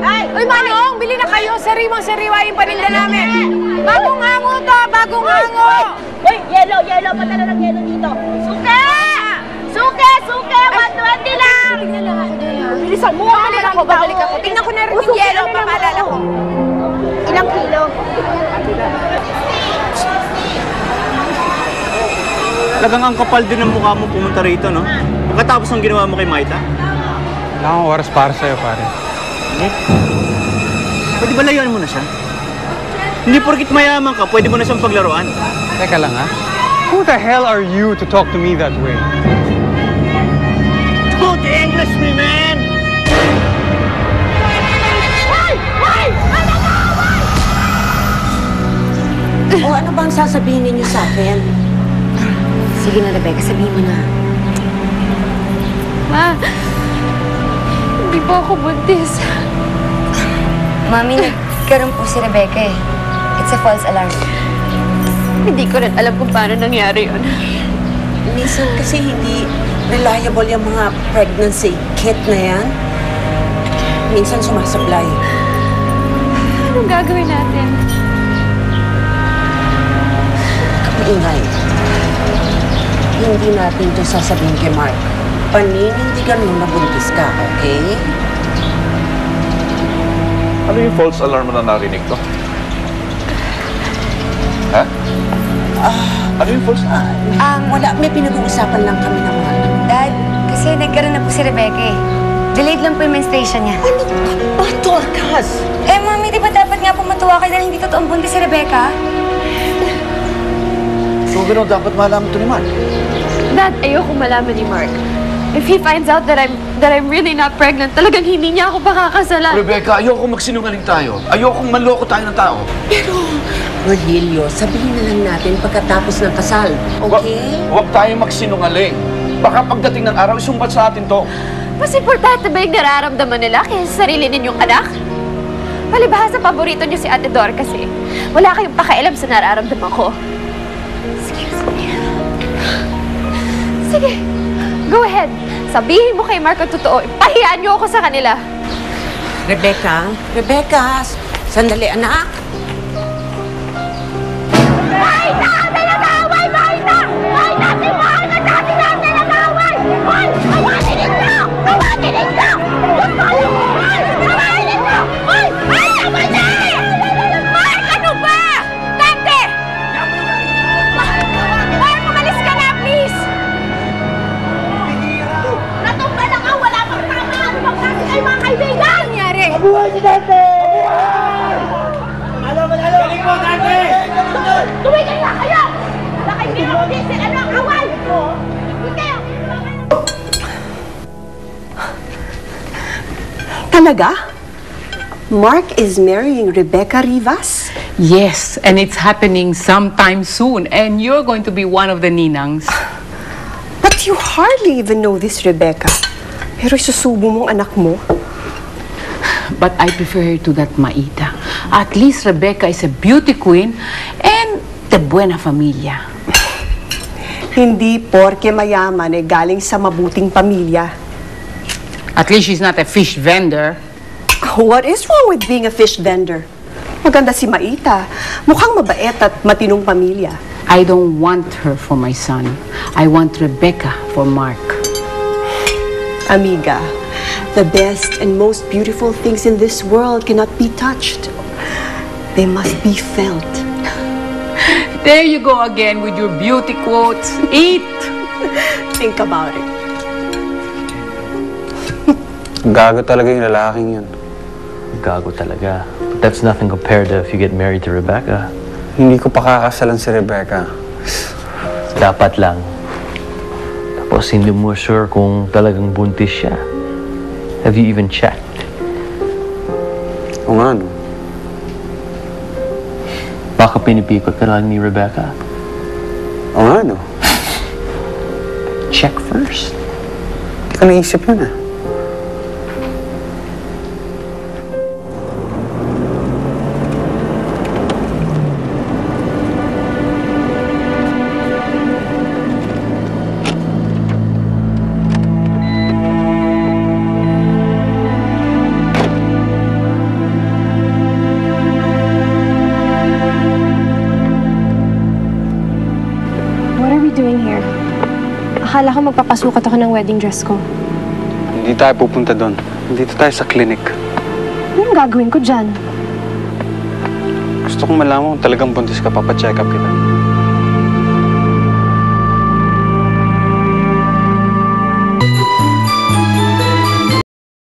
Uy, Manong, bili na kayo. Sariwang-sariwa yung paninda namin. Bagong hango to, bagong hango. Uy, yellow, patalo ng yellow dito. Suke! Suke! 120 lang! Tingnan lang ako doon, ha? Bilisan mo! Babalik ako. Tingnan ko na rin yung yellow, papaalala ko. Ilang kilo? Talagang ang kapal din ng mukha mo pumunta rito, no? Pagkatapos ng ginawa mo kay Maita. Wala akong oras para sa'yo, pare. Pwede ba layuan mo na siya? Hindi porkit mayaman ka, pwede mo na siyang paglaruan. Teka lang, ha? Who the hell are you to talk to me that way? Good English, me man! O ano bang sasabihin ninyo sa akin? Sige na, Rebecca, sabihin mo na. Ma, hindi po ako buntis. Mami, nagkaroon po si Rebecca eh. It's a false alarm. Hindi ko rin alam kung paano nangyari yun. Minsan kasi hindi reliable yung mga pregnancy kit na yan. Minsan sumasablay. Anong gagawin natin? Ingay. Hindi natin ito sasabihin kay Mark. Paninindigan mo na buntis ka, okay? Ano yung false alarm na narinig ko? Ha? Ano yung false alarm? Wala. May pinag-uusapan lang kami ng mga. Dad, kasi nagkaroon na po si Rebecca eh. Delayed lang po yung menstruation niya. Ano ka ba, Dorcas? Eh, Mami, di ba dapat nga po matuwa kayo dahil hindi totoong buntis si Rebecca? So, gano'n dapat malaman ito ni Mark. Dad, ayoko malaman ni Mark. If he finds out that I'm really not pregnant, talagang hindi niya ako pakakasalan. Rebecca, ayoko magsinungaling tayo. Ayokong manloko tayo ng tao. Pero, Rogelio, sabihin na lang natin pagkatapos ng kasal, okay? Huwag tayo magsinungaling. Baka pagdating ng araw, isumbat sa atin to. Mas importante ba yung nararamdaman nila kaysa sa sarili ninyong anak? Palibhasa, paborito niyo si Ate Dor kasi wala kayong pakialam sa nararamdaman ko. Sige, go ahead. Sabihin mo kay Mark ang totoo. Ipahiyaan niyo ako sa kanila. Rebecca, sandali, anak. Maita! Nalagaway! Maita! Maita! Tiwahan na dati lang nalagaway! Hoy! Awanin ninyo! Awanin ninyo! Diyos ko! Hoy! Awanin ninyo! Hoy! Ay! Tama na! Mark! Ano ba? Tante! Mark! Umalis ka na, please! Natumba lang ang wala pang tama! Ano bang kasi kayo mga kaibigan? Ano nangyari? Mabuhay si Dante! Galing mo, Dante! Tumigil na kayo! Wala kayo pinag-diesel! Ano ang away? Hindi! Talaga? Mark is marrying Rebecca Rivas? Yes, and it's happening sometime soon, and you're going to be one of the ninangs. But you hardly even know this Rebecca. Pero isusubo mong anak mo. But I prefer her to that Maita. At least Rebecca is a beauty queen and de buena familia. Hindi porke mayaman eh galing sa mabuting pamilya. At least she's not a fish vendor. What is wrong with being a fish vendor? Maganda si Maita. Mukhang mabait at matinong pamilya. I don't want her for my son. I want Rebecca for Mark. Amiga, the best and most beautiful things in this world cannot be touched. They must be felt. There you go again with your beauty quotes. Eat! Think about it. Gago talaga yung lalaking yun. Gago talaga. But that's nothing compared to if you get married to Rebecca. Hindi ko pa kakasalan si Rebecca. Dapat lang. Tapos hindi mo sure kung talagang buntis siya. Have you even checked? O nga, no? Baka pinipikot ka lang ni Rebecca. O nga, no? Check first. Hindi ko naisip yun, ah. you doing here? Akala ko magpapasukat ako ng wedding dress ko. Hindi tayo pupunta doon. Dito tayo sa clinic. Anong gagawin ko dyan? Gusto kong malaman kung talagang buntis ka, papacheck up kita.